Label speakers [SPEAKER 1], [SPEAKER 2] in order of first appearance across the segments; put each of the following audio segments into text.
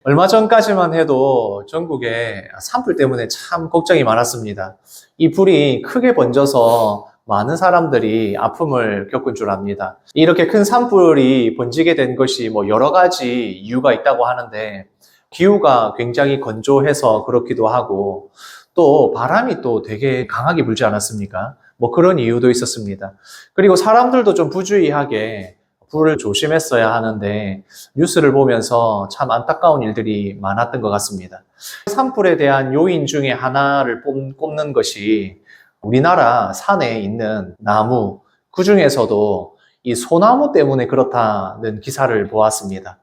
[SPEAKER 1] 얼마 전까지만 해도 전국에 산불 때문에 참 걱정이 많았습니다. 이 불이 크게 번져서 많은 사람들이 아픔을 겪은 줄 압니다. 이렇게 큰 산불이 번지게 된 것이 여러 가지 이유가 있다고 하는데, 기후가 굉장히 건조해서 그렇기도 하고, 또 바람이 또 되게 강하게 불지 않았습니까? 그런 이유도 있었습니다. 그리고 사람들도 좀 부주의하게 불을 조심했어야 하는데, 뉴스를 보면서 참 안타까운 일들이 많았던 것 같습니다. 산불에 대한 요인 중에 하나를 꼽는 것이 우리나라 산에 있는 나무, 그 중에서도 이 소나무 때문에 그렇다는 기사를 보았습니다.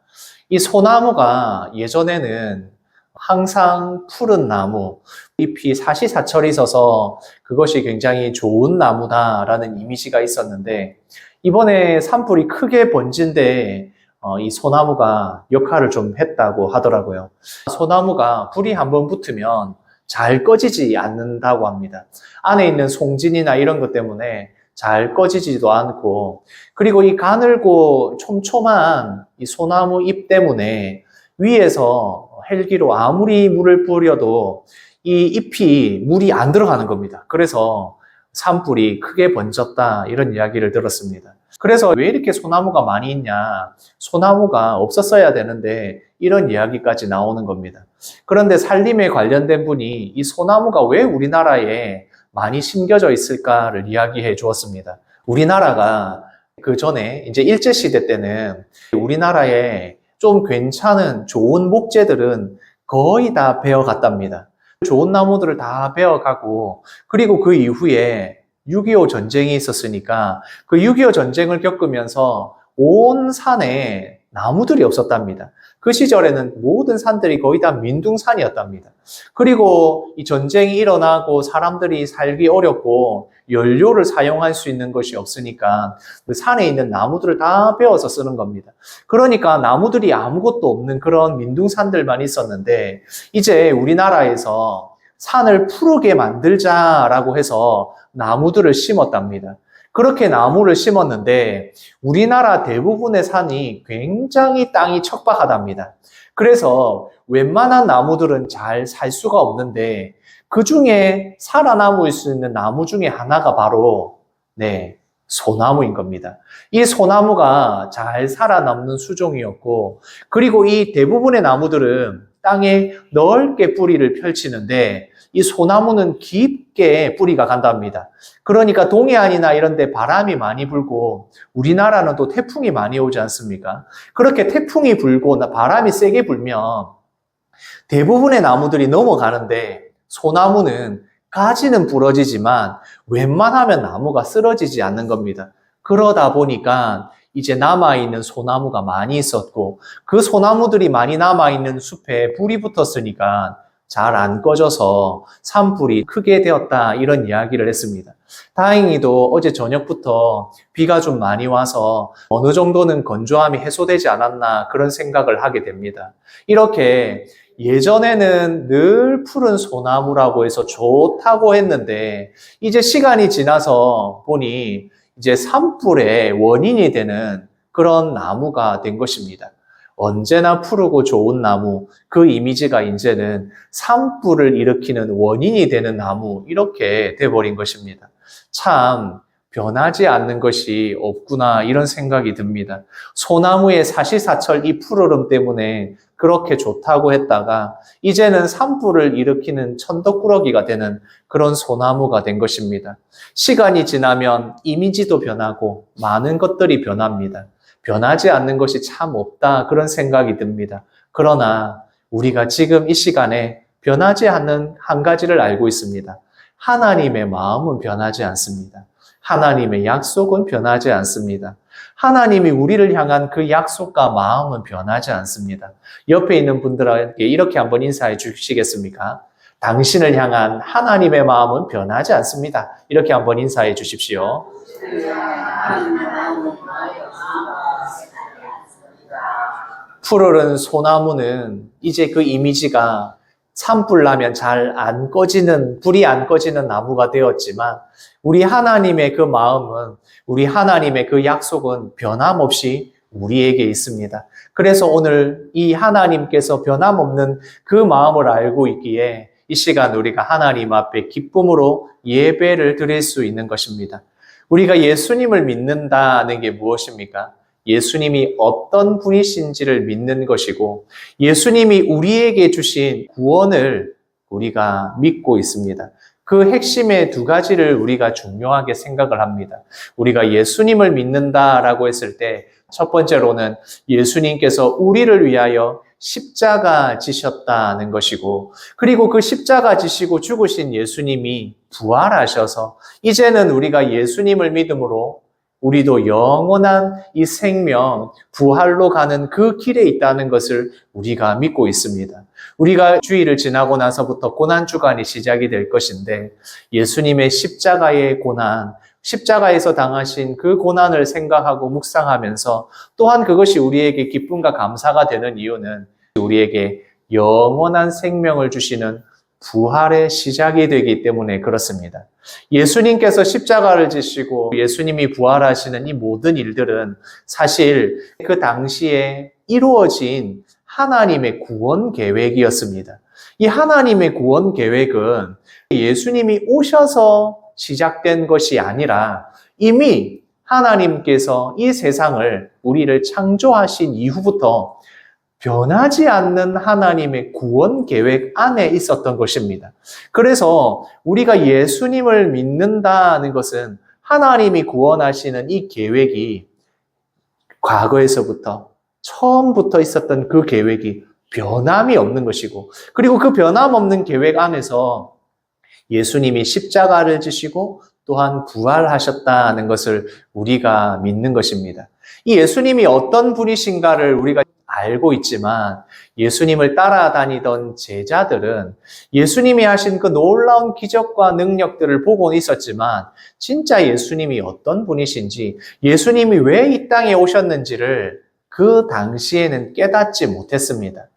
[SPEAKER 1] 이 소나무가 예전에는 항상 푸른 나무, 잎이 사시사철이 있어서 그것이 굉장히 좋은 나무다라는 이미지가 있었는데, 이번에 산불이 크게 번진데 이 소나무가 역할을 좀 했다고 하더라고요. 소나무가 불이 한번 붙으면 잘 꺼지지 않는다고 합니다. 안에 있는 송진이나 이런 것 때문에 잘 꺼지지도 않고, 그리고 이 가늘고 촘촘한 이 소나무 잎 때문에 위에서 헬기로 아무리 물을 뿌려도 이 잎이 물이 안 들어가는 겁니다. 그래서 산불이 크게 번졌다, 이런 이야기를 들었습니다. 그래서 왜 이렇게 소나무가 많이 있냐, 소나무가 없었어야 되는데, 이런 이야기까지 나오는 겁니다. 그런데 산림에 관련된 분이 이 소나무가 왜 우리나라에 많이 심겨져 있을까를 이야기해 주었습니다. 우리나라가 그 전에 이제 일제시대 때는 우리나라에 좀 괜찮은 좋은 목재들은 거의 다 베어갔답니다. 좋은 나무들을 다 베어가고, 그리고 그 이후에 6.25 전쟁이 있었으니까 그 6.25 전쟁을 겪으면서 온 산에 나무들이 없었답니다. 그 시절에는 모든 산들이 거의 다 민둥산이었답니다. 그리고 이 전쟁이 일어나고 사람들이 살기 어렵고 연료를 사용할 수 있는 것이 없으니까 그 산에 있는 나무들을 다 베어서 쓰는 겁니다. 그러니까 나무들이 아무것도 없는 그런 민둥산들만 있었는데, 이제 우리나라에서 산을 푸르게 만들자라고 해서 나무들을 심었답니다. 그렇게 나무를 심었는데 우리나라 대부분의 산이 굉장히 땅이 척박하답니다. 그래서 웬만한 나무들은 잘 살 수가 없는데, 그 중에 살아남을 수 있는 나무 중에 하나가 바로 소나무인 겁니다. 이 소나무가 잘 살아남는 수종이었고, 그리고 이 대부분의 나무들은 땅에 넓게 뿌리를 펼치는데 이 소나무는 깊게 뿌리가 간답니다. 그러니까 동해안이나 이런 데 바람이 많이 불고, 우리나라는 또 태풍이 많이 오지 않습니까? 그렇게 태풍이 불고 바람이 세게 불면 대부분의 나무들이 넘어가는데, 소나무는 가지는 부러지지만 웬만하면 나무가 쓰러지지 않는 겁니다. 그러다 보니까 이제 남아있는 소나무가 많이 있었고, 그 소나무들이 많이 남아있는 숲에 불이 붙었으니까 잘 안 꺼져서 산불이 크게 되었다, 이런 이야기를 했습니다. 다행히도 어제 저녁부터 비가 좀 많이 와서 어느 정도는 건조함이 해소되지 않았나, 그런 생각을 하게 됩니다. 이렇게 예전에는 늘 푸른 소나무라고 해서 좋다고 했는데, 이제 시간이 지나서 보니 이제 산불의 원인이 되는 그런 나무가 된 것입니다. 언제나 푸르고 좋은 나무, 그 이미지가 이제는 산불을 일으키는 원인이 되는 나무, 이렇게 돼버린 것입니다. 참 변하지 않는 것이 없구나, 이런 생각이 듭니다. 소나무의 사시사철 이 푸르름 때문에 그렇게 좋다고 했다가 이제는 산불을 일으키는 천덕꾸러기가 되는 그런 소나무가 된 것입니다. 시간이 지나면 이미지도 변하고 많은 것들이 변합니다. 변하지 않는 것이 참 없다, 그런 생각이 듭니다. 그러나 우리가 지금 이 시간에 변하지 않는 한 가지를 알고 있습니다. 하나님의 마음은 변하지 않습니다. 하나님의 약속은 변하지 않습니다. 하나님이 우리를 향한 그 약속과 마음은 변하지 않습니다. 옆에 있는 분들에게 이렇게 한번 인사해 주시겠습니까? 당신을 향한 하나님의 마음은 변하지 않습니다. 이렇게 한번 인사해 주십시오. 푸르른 소나무는 이제 그 이미지가 산불 나면 잘 안 꺼지는, 불이 안 꺼지는 나무가 되었지만, 우리 하나님의 그 마음은, 우리 하나님의 그 약속은 변함없이 우리에게 있습니다. 그래서 오늘 이 하나님께서 변함없는 그 마음을 알고 있기에 이 시간 우리가 하나님 앞에 기쁨으로 예배를 드릴 수 있는 것입니다. 우리가 예수님을 믿는다는 게 무엇입니까? 예수님이 어떤 분이신지를 믿는 것이고 예수님이 우리에게 주신 구원을 우리가 믿고 있습니다. 그 핵심의 두 가지를 우리가 중요하게 생각을 합니다. 우리가 예수님을 믿는다라고 했을 때 첫 번째로는 예수님께서 우리를 위하여 십자가 지셨다는 것이고 그리고 그 십자가 지시고 죽으신 예수님이 부활하셔서 이제는 우리가 예수님을 믿음으로 우리도 영원한 이 생명, 부활로 가는 그 길에 있다는 것을 우리가 믿고 있습니다. 우리가 주일을 지나고 나서부터 고난주간이 시작이 될 것인데 예수님의 십자가의 고난, 십자가에서 당하신 그 고난을 생각하고 묵상하면서 또한 그것이 우리에게 기쁨과 감사가 되는 이유는 우리에게 영원한 생명을 주시는 부활의 시작이 되기 때문에 그렇습니다. 예수님께서 십자가를 지시고 예수님이 부활하시는 이 모든 일들은 사실 그 당시에 이루어진 하나님의 구원 계획이었습니다. 이 하나님의 구원 계획은 예수님이 오셔서 시작된 것이 아니라 이미 하나님께서 이 세상을 우리를 창조하신 이후부터 변하지 않는 하나님의 구원 계획 안에 있었던 것입니다. 그래서 우리가 예수님을 믿는다는 것은 하나님이 구원하시는 이 계획이 과거에서부터 처음부터 있었던 그 계획이 변함이 없는 것이고 그리고 그 변함없는 계획 안에서 예수님이 십자가를 지시고 또한 부활하셨다는 것을 우리가 믿는 것입니다. 이 예수님이 어떤 분이신가를 우리가 알고 있지만 예수님을 따라다니던 제자들은 예수님이 하신 그 놀라운 기적과 능력들을 보고 있었지만 진짜 예수님이 어떤 분이신지 예수님이 왜 이 땅에 오셨는지를 그 당시에는 깨닫지 못했습니다.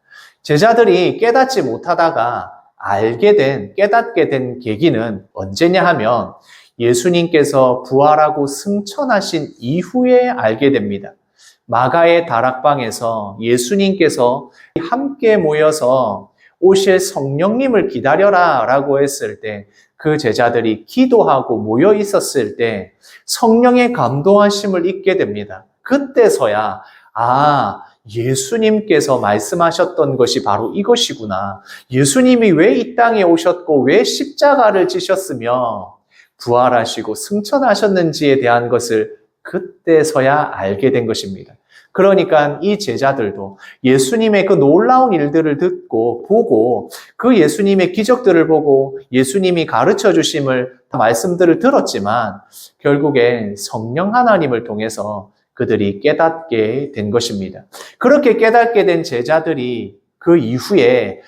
[SPEAKER 1] 제자들이 깨닫지 못하다가 깨닫게 된 계기는 언제냐 하면 예수님께서 부활하고 승천하신 이후에 알게 됩니다. 마가의 다락방에서 예수님께서 함께 모여서 오실 성령님을 기다려라 라고 했을 때 그 제자들이 기도하고 모여 있었을 때 성령의 감동하심을 잊게 됩니다. 그때서야 예수님께서 말씀하셨던 것이 바로 이것이구나. 예수님이 왜 이 땅에 오셨고 왜 십자가를 지셨으며 부활하시고 승천하셨는지에 대한 것을 그때서야 알게 된 것입니다. 그러니까 이 제자들도 예수님의 그 놀라운 일들을 듣고 보고 그 예수님의 기적들을 보고 예수님이 가르쳐 주심을 말씀들을 들었지만 결국엔 성령 하나님을 통해서 그들이 깨닫게 된 것입니다. 그렇게 깨닫게 된 제자들이 그 이후에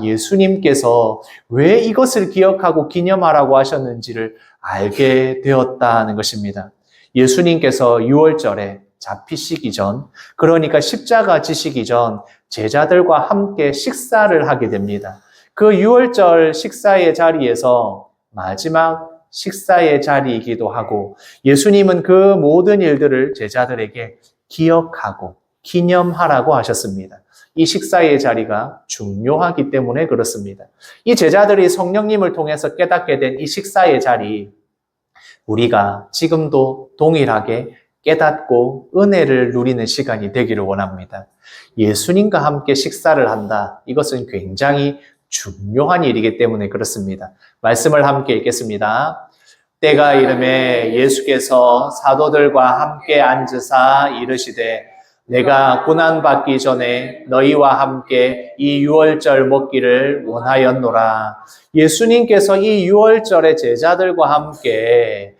[SPEAKER 1] 예수님께서 왜 이것을 기억하고 기념하라고 하셨는지를 알게 되었다는 것입니다. 예수님께서 유월절에 잡히시기 전, 그러니까 십자가 지시기 전 제자들과 함께 식사를 하게 됩니다. 그 유월절 식사의 자리에서 마지막 식사의 자리이기도 하고 예수님은 그 모든 일들을 제자들에게 기억하고 기념하라고 하셨습니다. 이 식사의 자리가 중요하기 때문에 그렇습니다. 이 제자들이 성령님을 통해서 깨닫게 된 이 식사의 자리, 우리가 지금도 동일하게 깨닫고 은혜를 누리는 시간이 되기를 원합니다. 예수님과 함께 식사를 한다. 이것은 굉장히 중요한 일이기 때문에 그렇습니다. 말씀을 함께 읽겠습니다. 때가 이르매 예수께서 사도들과 함께 앉으사 이르시되 내가 고난받기 전에 너희와 함께 이 유월절 먹기를 원하였노라. 예수님께서 이 유월절의 제자들과 함께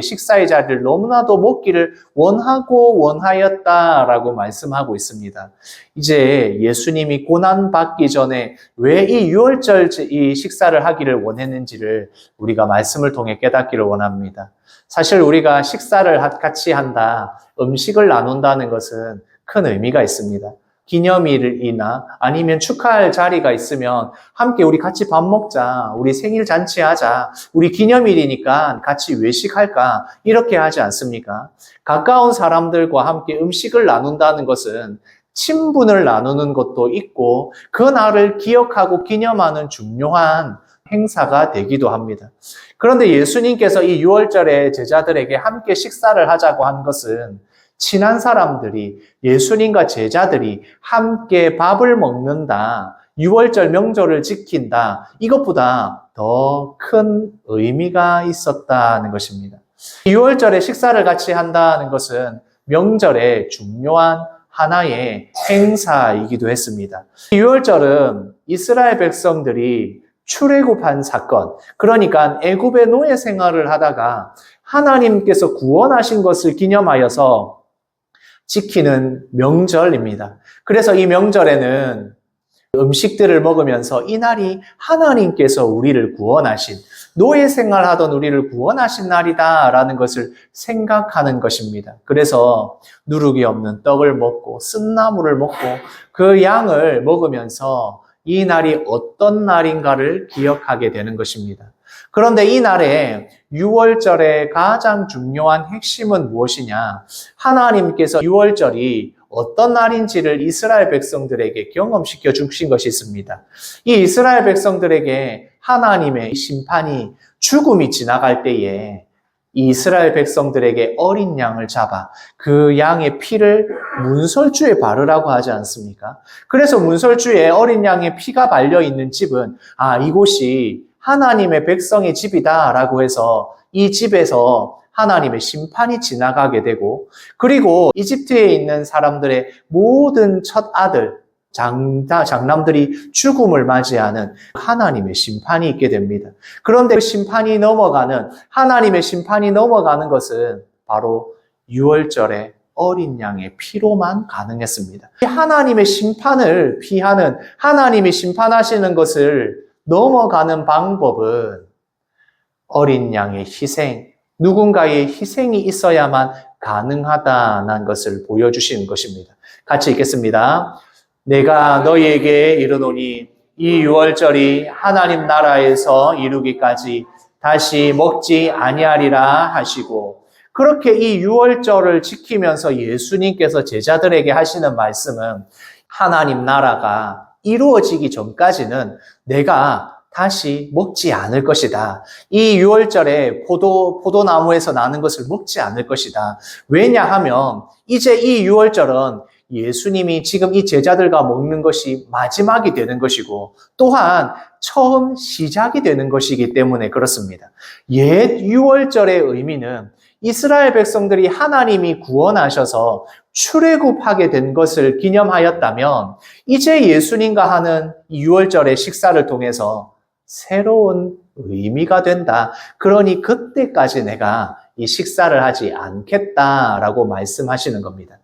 [SPEAKER 1] 식사의 자리를 너무나도 먹기를 원하고 원하였다라고 말씀하고 있습니다. 이제 예수님이 고난받기 전에 왜 이 유월절 이 식사를 하기를 원했는지를 우리가 말씀을 통해 깨닫기를 원합니다. 사실 우리가 식사를 같이 한다, 음식을 나눈다는 것은 큰 의미가 있습니다. 기념일이나 아니면 축하할 자리가 있으면 함께 우리 같이 밥 먹자, 우리 생일 잔치하자, 우리 기념일이니까 같이 외식할까 이렇게 하지 않습니까? 가까운 사람들과 함께 음식을 나눈다는 것은 친분을 나누는 것도 있고 그 날을 기억하고 기념하는 중요한 행사가 되기도 합니다. 그런데 예수님께서 이 유월절에 제자들에게 함께 식사를 하자고 한 것은 친한 사람들이 예수님과 제자들이 함께 밥을 먹는다, 유월절 명절을 지킨다, 이것보다 더 큰 의미가 있었다는 것입니다. 유월절에 식사를 같이 한다는 것은 명절의 중요한 하나의 행사이기도 했습니다. 유월절은 이스라엘 백성들이 출애굽한 사건, 그러니까 애굽의 노예 생활을 하다가 하나님께서 구원하신 것을 기념하여서 지키는 명절입니다. 그래서 이 명절에는 음식들을 먹으면서 이날이 하나님께서 우리를 구원하신, 노예 생활하던 우리를 구원하신 날이다라는 것을 생각하는 것입니다. 그래서 누룩이 없는 떡을 먹고 쓴나물을 먹고 그 양을 먹으면서 이 날이 어떤 날인가를 기억하게 되는 것입니다. 그런데 이 날에 유월절의 가장 중요한 핵심은 무엇이냐? 하나님께서 유월절이 어떤 날인지를 이스라엘 백성들에게 경험시켜 주신 것이 있습니다. 이 이스라엘 백성들에게 하나님의 심판이, 죽음이 지나갈 때에 이 이스라엘 백성들에게 어린 양을 잡아 그 양의 피를 문설주에 바르라고 하지 않습니까? 그래서 문설주에 어린 양의 피가 발려 있는 집은 이곳이 하나님의 백성의 집이다라고 해서 이 집에서 하나님의 심판이 지나가게 되고, 그리고 이집트에 있는 사람들의 모든 첫 아들, 장남들이 죽음을 맞이하는 하나님의 심판이 있게 됩니다. 그런데 하나님의 심판이 넘어가는 것은 바로 유월절에 어린 양의 피로만 가능했습니다. 하나님의 심판을 피하는, 하나님이 심판하시는 것을 넘어가는 방법은 어린 양의 희생, 누군가의 희생이 있어야만 가능하다는 것을 보여주시는 것입니다. 같이 읽겠습니다. 내가 너희에게 이르노니 이 유월절이 하나님 나라에서 이루기까지 다시 먹지 아니하리라 하시고, 그렇게 이 유월절을 지키면서 예수님께서 제자들에게 하시는 말씀은 하나님 나라가 이루어지기 전까지는 내가 다시 먹지 않을 것이다. 이 유월절에 포도나무에서 나는 것을 먹지 않을 것이다. 왜냐하면 이제 이 유월절은 예수님이 지금 이 제자들과 먹는 것이 마지막이 되는 것이고 또한 처음 시작이 되는 것이기 때문에 그렇습니다. 옛 유월절의 의미는 이스라엘 백성들이 하나님이 구원하셔서 출애굽하게 된 것을 기념하였다면 이제 예수님과 하는 유월절의 식사를 통해서 새로운 의미가 된다. 그러니 그때까지 내가 이 식사를 하지 않겠다라고 말씀하시는 겁니다.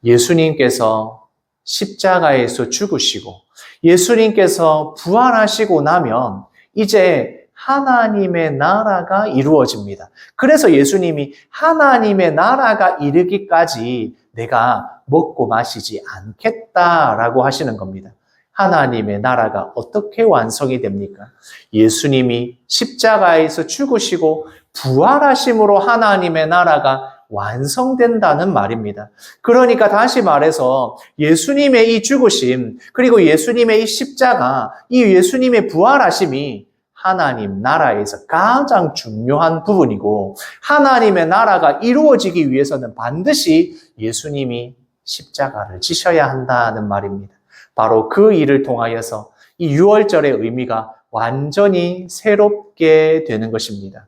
[SPEAKER 1] 예수님께서 십자가에서 죽으시고 예수님께서 부활하시고 나면 이제 하나님의 나라가 이루어집니다. 그래서 예수님이 하나님의 나라가 이르기까지 내가 먹고 마시지 않겠다라고 하시는 겁니다. 하나님의 나라가 어떻게 완성이 됩니까? 예수님이 십자가에서 죽으시고 부활하심으로 하나님의 나라가 완성된다는 말입니다. 그러니까 다시 말해서 예수님의 이 죽으심, 그리고 예수님의 이 십자가, 이 예수님의 부활하심이 하나님 나라에서 가장 중요한 부분이고, 하나님의 나라가 이루어지기 위해서는 반드시 예수님이 십자가를 지셔야 한다는 말입니다. 바로 그 일을 통하여서 이 유월절의 의미가 완전히 새롭게 되는 것입니다.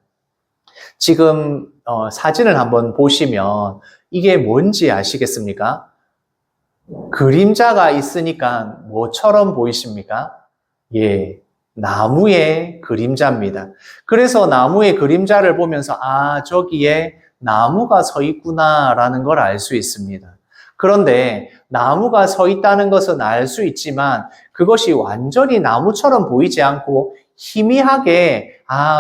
[SPEAKER 1] 지금 사진을 한번 보시면 이게 뭔지 아시겠습니까? 그림자가 있으니까 뭐처럼 보이십니까? 예, 나무의 그림자입니다. 그래서 나무의 그림자를 보면서 저기에 나무가 서 있구나라는 걸 알 수 있습니다. 그런데 나무가 서 있다는 것은 알 수 있지만 그것이 완전히 나무처럼 보이지 않고 희미하게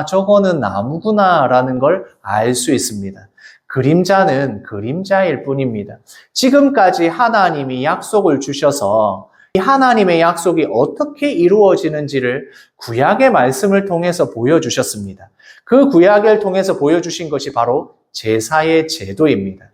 [SPEAKER 1] 저거는 나무구나라는 걸 알 수 있습니다. 그림자는 그림자일 뿐입니다. 지금까지 하나님이 약속을 주셔서 이 하나님의 약속이 어떻게 이루어지는지를 구약의 말씀을 통해서 보여주셨습니다. 그 구약을 통해서 보여주신 것이 바로 제사의 제도입니다.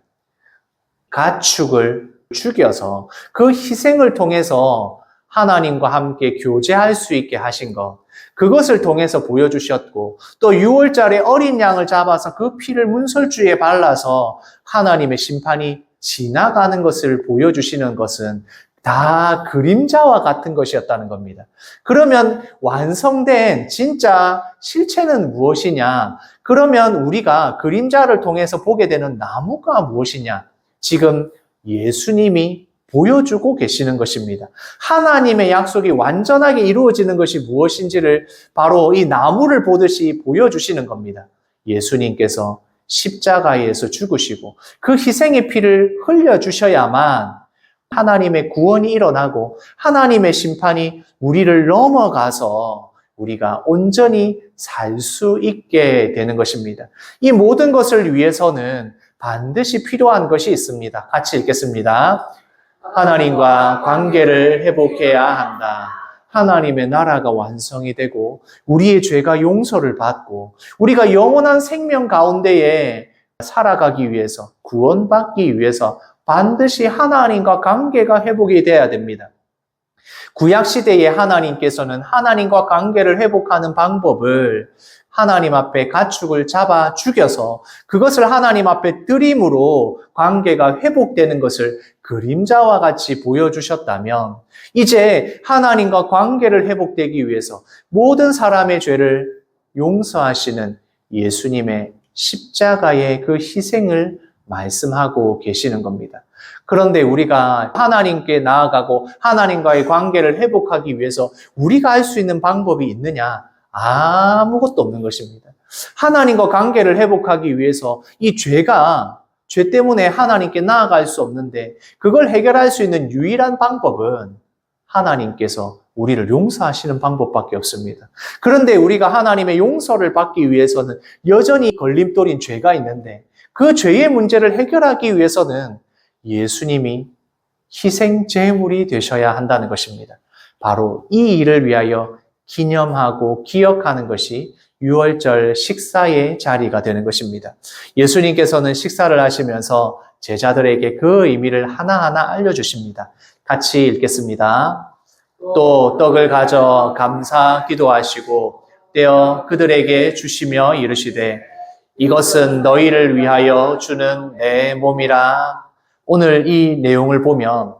[SPEAKER 1] 가축을 죽여서 그 희생을 통해서 하나님과 함께 교제할 수 있게 하신 것, 그것을 통해서 보여주셨고, 또 6월절에 어린 양을 잡아서 그 피를 문설주에 발라서 하나님의 심판이 지나가는 것을 보여주시는 것은 다 그림자와 같은 것이었다는 겁니다. 그러면 완성된 진짜 실체는 무엇이냐? 그러면 우리가 그림자를 통해서 보게 되는 나무가 무엇이냐? 지금 예수님이 보여주고 계시는 것입니다. 하나님의 약속이 완전하게 이루어지는 것이 무엇인지를 바로 이 나무를 보듯이 보여주시는 겁니다. 예수님께서 십자가에서 죽으시고 그 희생의 피를 흘려주셔야만 하나님의 구원이 일어나고 하나님의 심판이 우리를 넘어가서 우리가 온전히 살 수 있게 되는 것입니다. 이 모든 것을 위해서는 반드시 필요한 것이 있습니다. 같이 읽겠습니다. 하나님과 관계를 회복해야 한다. 하나님의 나라가 완성이 되고 우리의 죄가 용서를 받고 우리가 영원한 생명 가운데에 살아가기 위해서, 구원받기 위해서 반드시 하나님과 관계가 회복이 돼야 됩니다. 구약시대에 하나님께서는 하나님과 관계를 회복하는 방법을 하나님 앞에 가축을 잡아 죽여서 그것을 하나님 앞에 드림으로 관계가 회복되는 것을 그림자와 같이 보여주셨다면 이제 하나님과 관계를 회복되기 위해서 모든 사람의 죄를 용서하시는 예수님의 십자가의 그 희생을 말씀하고 계시는 겁니다. 그런데 우리가 하나님께 나아가고 하나님과의 관계를 회복하기 위해서 우리가 할 수 있는 방법이 있느냐? 아무것도 없는 것입니다. 하나님과 관계를 회복하기 위해서 이 죄 때문에 하나님께 나아갈 수 없는데 그걸 해결할 수 있는 유일한 방법은 하나님께서 우리를 용서하시는 방법밖에 없습니다. 그런데 우리가 하나님의 용서를 받기 위해서는 여전히 걸림돌인 죄가 있는데 그 죄의 문제를 해결하기 위해서는 예수님이 희생 제물이 되셔야 한다는 것입니다. 바로 이 일을 위하여 기념하고 기억하는 것이 6월절 식사의 자리가 되는 것입니다. 예수님께서는 식사를 하시면서 제자들에게 그 의미를 하나하나 알려주십니다. 같이 읽겠습니다. 또 떡을 가져 감사 기도하시고 떼어 그들에게 주시며 이르시되 이것은 너희를 위하여 주는 내 몸이라. 오늘 이 내용을 보면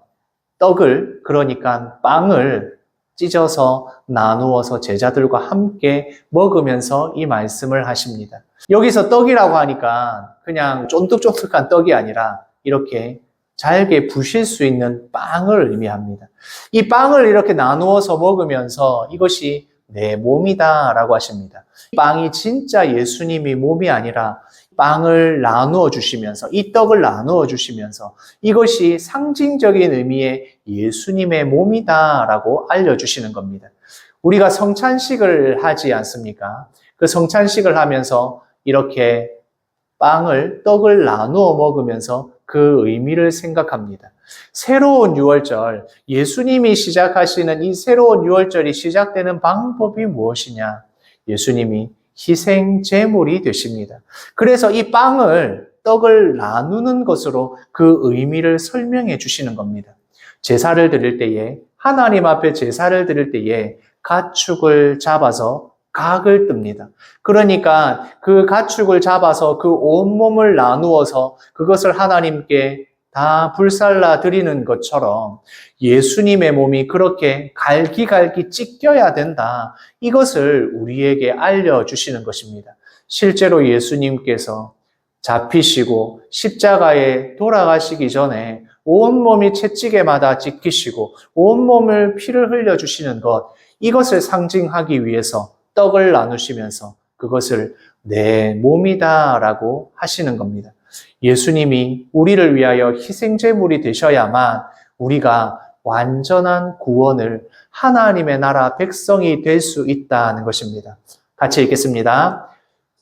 [SPEAKER 1] 떡을, 그러니까 빵을 찢어서 나누어서 제자들과 함께 먹으면서 이 말씀을 하십니다. 여기서 떡이라고 하니까 그냥 쫀득쫀득한 떡이 아니라 이렇게 잘게 부실 수 있는 빵을 의미합니다. 이 빵을 이렇게 나누어서 먹으면서 이것이 내 몸이다 라고 하십니다. 빵이 진짜 예수님이 몸이 아니라 빵을 나누어 주시면서 이 떡을 나누어 주시면서 이것이 상징적인 의미의 예수님의 몸이다 라고 알려주시는 겁니다. 우리가 성찬식을 하지 않습니까? 그 성찬식을 하면서 이렇게 떡을 나누어 먹으면서 그 의미를 생각합니다. 새로운 6월절, 예수님이 시작하시는 이 새로운 6월절이 시작되는 방법이 무엇이냐? 예수님이 희생 제물이 되십니다. 그래서 이 떡을 나누는 것으로 그 의미를 설명해 주시는 겁니다. 제사를 드릴 때에, 하나님 앞에 제사를 드릴 때에 가축을 잡아서 각을 뜹니다. 그러니까 그 가축을 잡아서 그 온몸을 나누어서 그것을 하나님께 다 불살라 드리는 것처럼 예수님의 몸이 그렇게 갈기갈기 찢겨야 된다. 이것을 우리에게 알려주시는 것입니다. 실제로 예수님께서 잡히시고 십자가에 돌아가시기 전에 온몸이 채찍에마다 찢기시고 온몸을 피를 흘려주시는 것, 이것을 상징하기 위해서 떡을 나누시면서 그것을 내 몸이다 라고 하시는 겁니다. 예수님이 우리를 위하여 희생제물이 되셔야만 우리가 완전한 구원을 하나님의 나라 백성이 될 수 있다는 것입니다. 같이 읽겠습니다.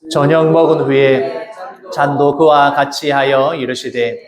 [SPEAKER 1] 저녁 먹은 후에 잔도 그와 같이 하여 이르시되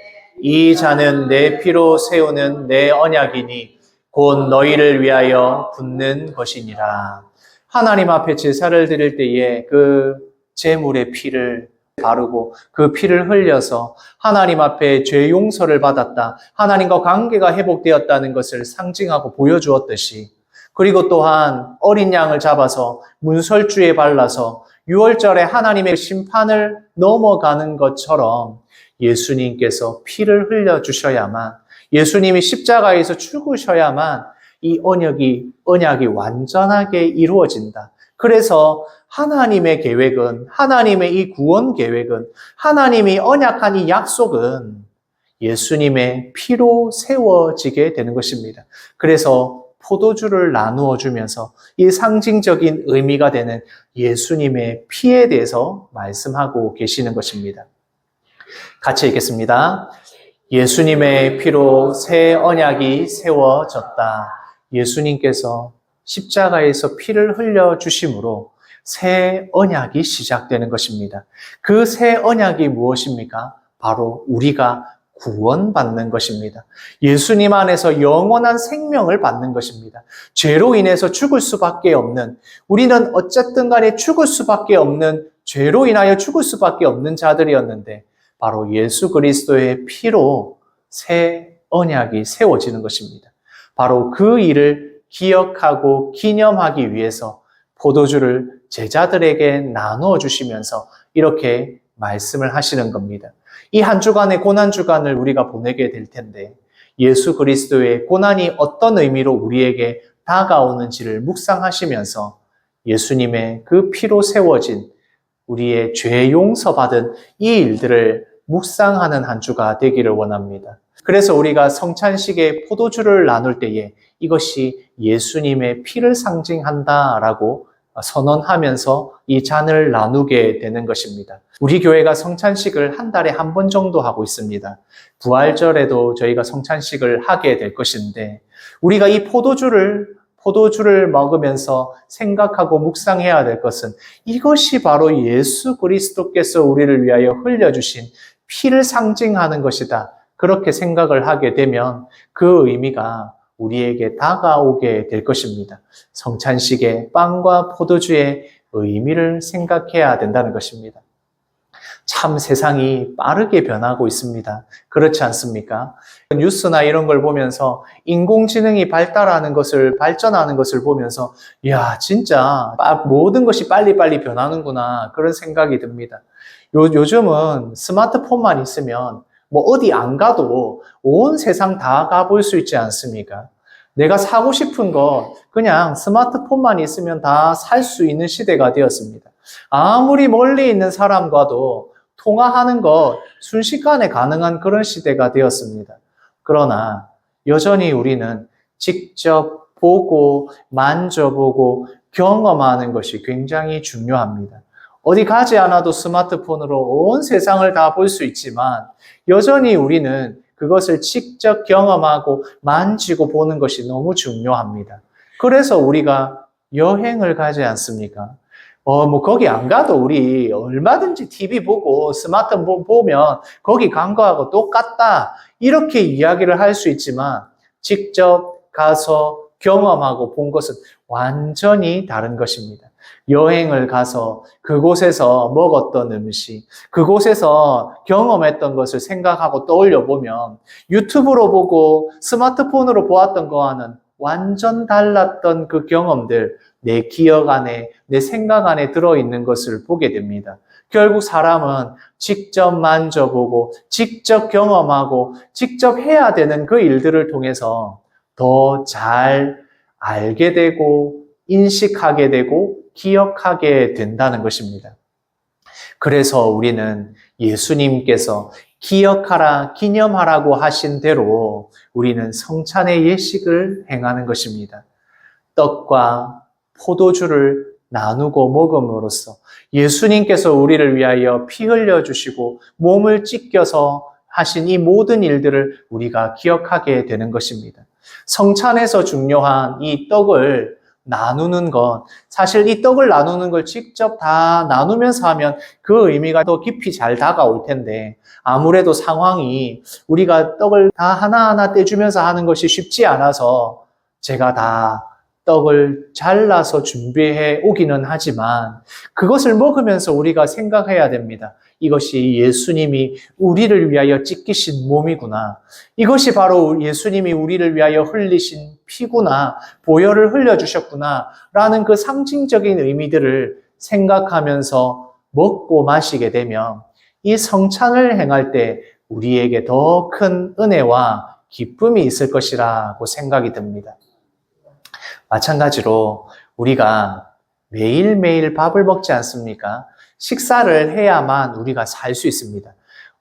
[SPEAKER 1] 이 잔은 내 피로 세우는 내 언약이니 곧 너희를 위하여 붓는 것이니라. 하나님 앞에 제사를 드릴 때에 그 제물의 피를 바르고 그 피를 흘려서 하나님 앞에 죄 용서를 받았다, 하나님과 관계가 회복되었다는 것을 상징하고 보여주었듯이, 그리고 또한 어린 양을 잡아서 문설주에 발라서 유월절에 하나님의 심판을 넘어가는 것처럼 예수님께서 피를 흘려주셔야만, 예수님이 십자가에서 죽으셔야만 이 언약이 완전하게 이루어진다. 그래서 하나님의 계획은, 하나님의 이 구원 계획은, 하나님이 언약한 이 약속은 예수님의 피로 세워지게 되는 것입니다. 그래서 포도주를 나누어 주면서 이 상징적인 의미가 되는 예수님의 피에 대해서 말씀하고 계시는 것입니다. 같이 읽겠습니다. 예수님의 피로 새 언약이 세워졌다. 예수님께서 십자가에서 피를 흘려주심으로 새 언약이 시작되는 것입니다. 그 새 언약이 무엇입니까? 바로 우리가 구원받는 것입니다. 예수님 안에서 영원한 생명을 받는 것입니다. 죄로 인해서 죽을 수밖에 없는, 우리는 어쨌든 간에 죽을 수밖에 없는, 죄로 인하여 죽을 수밖에 없는 자들이었는데 바로 예수 그리스도의 피로 새 언약이 세워지는 것입니다. 바로 그 일을 기억하고 기념하기 위해서 포도주를 제자들에게 나누어 주시면서 이렇게 말씀을 하시는 겁니다. 이 한 주간의 고난주간을 우리가 보내게 될 텐데 예수 그리스도의 고난이 어떤 의미로 우리에게 다가오는지를 묵상하시면서 예수님의 그 피로 세워진 우리의 죄 용서받은 이 일들을 묵상하는 한 주가 되기를 원합니다. 그래서 우리가 성찬식에 포도주를 나눌 때에 이것이 예수님의 피를 상징한다라고 선언하면서 이 잔을 나누게 되는 것입니다. 우리 교회가 성찬식을 한 달에 한 번 정도 하고 있습니다. 부활절에도 저희가 성찬식을 하게 될 것인데 우리가 이 포도주를 먹으면서 생각하고 묵상해야 될 것은 이것이 바로 예수 그리스도께서 우리를 위하여 흘려주신 피를 상징하는 것이다. 그렇게 생각을 하게 되면 그 의미가 우리에게 다가오게 될 것입니다. 성찬식의 빵과 포도주의 의미를 생각해야 된다는 것입니다. 참 세상이 빠르게 변하고 있습니다. 그렇지 않습니까? 뉴스나 이런 걸 보면서 인공지능이 발달하는 것을, 발전하는 것을 보면서 이야, 진짜 모든 것이 빨리빨리 변하는구나 그런 생각이 듭니다. 요즘은 스마트폰만 있으면 뭐 어디 안 가도 온 세상 다 가볼 수 있지 않습니까? 내가 사고 싶은 거 그냥 스마트폰만 있으면 다 살 수 있는 시대가 되었습니다. 아무리 멀리 있는 사람과도 통화하는 것 순식간에 가능한 그런 시대가 되었습니다. 그러나 여전히 우리는 직접 보고 만져보고 경험하는 것이 굉장히 중요합니다. 어디 가지 않아도 스마트폰으로 온 세상을 다 볼 수 있지만 여전히 우리는 그것을 직접 경험하고 만지고 보는 것이 너무 중요합니다. 그래서 우리가 여행을 가지 않습니까? 거기 안 가도 우리 얼마든지 TV 보고 스마트폰 보면 거기 간 거하고 똑같다. 이렇게 이야기를 할 수 있지만 직접 가서 경험하고 본 것은 완전히 다른 것입니다. 여행을 가서 그곳에서 먹었던 음식, 그곳에서 경험했던 것을 생각하고 떠올려 보면 유튜브로 보고 스마트폰으로 보았던 거와는 완전 달랐던 그 경험들, 내 기억 안에, 내 생각 안에 들어있는 것을 보게 됩니다. 결국 사람은 직접 만져보고, 직접 경험하고, 직접 해야 되는 그 일들을 통해서 더 잘 알게 되고, 인식하게 되고, 기억하게 된다는 것입니다. 그래서 우리는 예수님께서 기억하라, 기념하라고 하신 대로 우리는 성찬의 예식을 행하는 것입니다. 떡과 포도주를 나누고 먹음으로써 예수님께서 우리를 위하여 피 흘려주시고 몸을 찢겨서 하신 이 모든 일들을 우리가 기억하게 되는 것입니다. 성찬에서 중요한 이 떡을 나누는 것, 사실 이 떡을 나누는 걸 직접 다 나누면서 하면 그 의미가 더 깊이 잘 다가올 텐데, 아무래도 상황이 우리가 떡을 다 하나하나 떼주면서 하는 것이 쉽지 않아서 제가 다 떡을 잘라서 준비해 오기는 하지만 그것을 먹으면서 우리가 생각해야 됩니다. 이것이 예수님이 우리를 위하여 찢기신 몸이구나. 이것이 바로 예수님이 우리를 위하여 흘리신 피구나. 보혈을 흘려주셨구나. 라는 그 상징적인 의미들을 생각하면서 먹고 마시게 되면 이 성찬을 행할 때 우리에게 더 큰 은혜와 기쁨이 있을 것이라고 생각이 듭니다. 마찬가지로 우리가 매일매일 밥을 먹지 않습니까? 식사를 해야만 우리가 살 수 있습니다.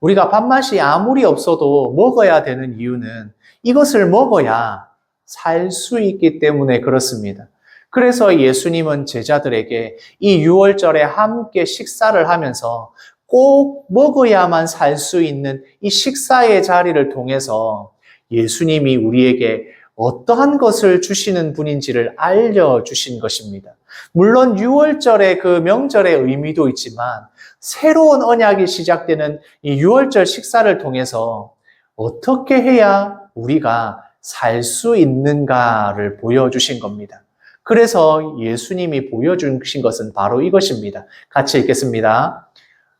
[SPEAKER 1] 우리가 밥맛이 아무리 없어도 먹어야 되는 이유는 이것을 먹어야 살 수 있기 때문에 그렇습니다. 그래서 예수님은 제자들에게 이 유월절에 함께 식사를 하면서 꼭 먹어야만 살 수 있는 이 식사의 자리를 통해서 예수님이 우리에게 어떠한 것을 주시는 분인지를 알려주신 것입니다. 물론 유월절의 그 명절의 의미도 있지만 새로운 언약이 시작되는 이 유월절 식사를 통해서 어떻게 해야 우리가 살 수 있는가를 보여주신 겁니다. 그래서 예수님이 보여주신 것은 바로 이것입니다. 같이 읽겠습니다.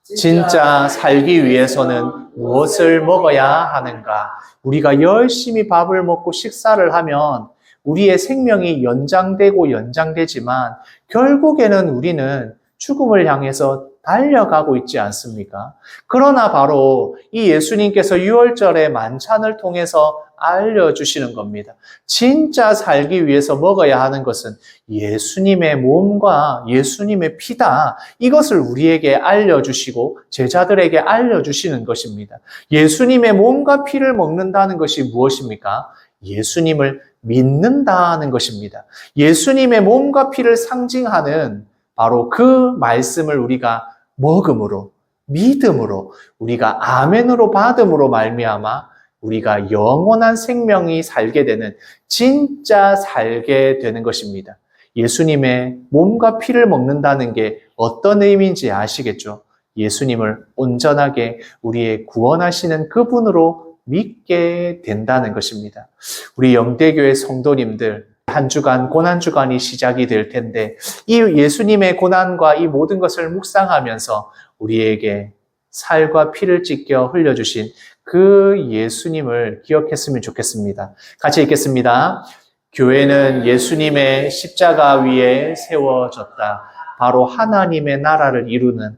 [SPEAKER 1] 진짜 살기 위해서는 무엇을 먹어야 하는가? 우리가 열심히 밥을 먹고 식사를 하면 우리의 생명이 연장되고 연장되지만 결국에는 우리는 죽음을 향해서 달려가고 있지 않습니까? 그러나 바로 이 예수님께서 유월절의 만찬을 통해서 알려주시는 겁니다. 진짜 살기 위해서 먹어야 하는 것은 예수님의 몸과 예수님의 피다. 이것을 우리에게 알려주시고 제자들에게 알려주시는 것입니다. 예수님의 몸과 피를 먹는다는 것이 무엇입니까? 예수님을 믿는다는 것입니다. 예수님의 몸과 피를 상징하는 바로 그 말씀을 우리가 먹음으로, 믿음으로, 우리가 아멘으로 받음으로 말미암아 우리가 영원한 생명이 살게 되는, 진짜 살게 되는 것입니다. 예수님의 몸과 피를 먹는다는 게 어떤 의미인지 아시겠죠? 예수님을 온전하게 우리의 구원하시는 그분으로 믿게 된다는 것입니다. 우리 영대교회 성도님들, 한 주간, 고난주간이 시작이 될 텐데 이 예수님의 고난과 이 모든 것을 묵상하면서 우리에게 살과 피를 찢겨 흘려주신 그 예수님을 기억했으면 좋겠습니다. 같이 읽겠습니다. 교회는 예수님의 십자가 위에 세워졌다. 바로 하나님의 나라를 이루는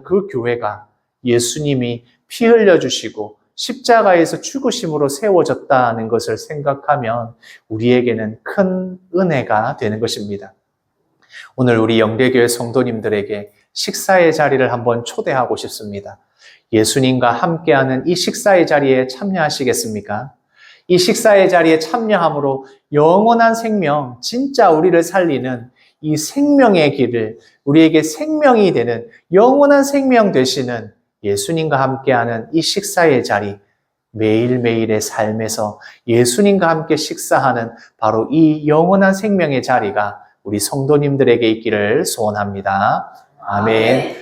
[SPEAKER 1] 그 교회가 예수님이 피 흘려주시고 십자가에서 죽으심으로 세워졌다는 것을 생각하면 우리에게는 큰 은혜가 되는 것입니다. 오늘 우리 영대교회 성도님들에게 식사의 자리를 한번 초대하고 싶습니다. 예수님과 함께하는 이 식사의 자리에 참여하시겠습니까? 이 식사의 자리에 참여함으로 영원한 생명, 진짜 우리를 살리는 이 생명의 길을, 우리에게 생명이 되는 영원한 생명 되시는 예수님과 함께하는 이 식사의 자리, 매일매일의 삶에서 예수님과 함께 식사하는 바로 이 영원한 생명의 자리가 우리 성도님들에게 있기를 소원합니다. 아멘.